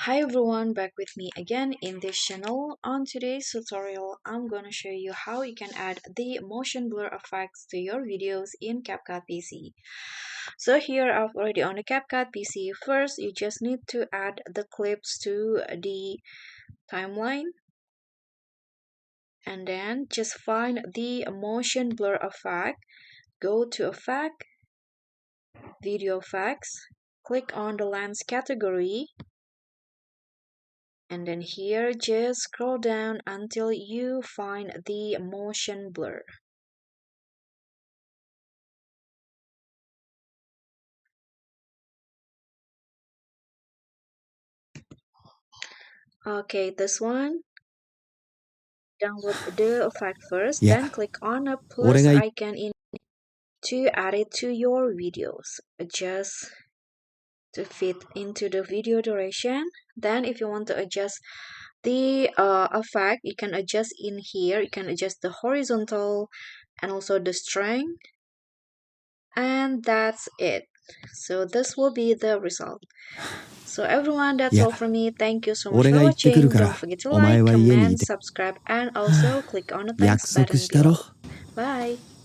Hi everyone, back with me again in this channel. On today's tutorial, I'm gonna show you how you can add the motion blur effects to your videos in CapCut PC. So here I've already on the CapCut PC. First, you just need to add the clips to the timeline, and then just find the motion blur effect. Go to Effect, Video Effects, click on the lens category, and then here just scroll down until you find the motion blur. Okay, this one, download the effect first, いや、 then click on a 俺 plus が icon in to add it to your videos. Adjust to fit into the video duration. Then if you want to adjust the effect, you can adjust in here. You can adjust the horizontal and also the strength, and that's it. So this will be the result. So everyone, い that's や、 all from me. Thank you so much 俺 for が行ってくる watching. か Don't ら、 forget to お前 like, は家にい comment, て。 subscribe, and also click on the thanks 約束 button したろ。 below. Bye.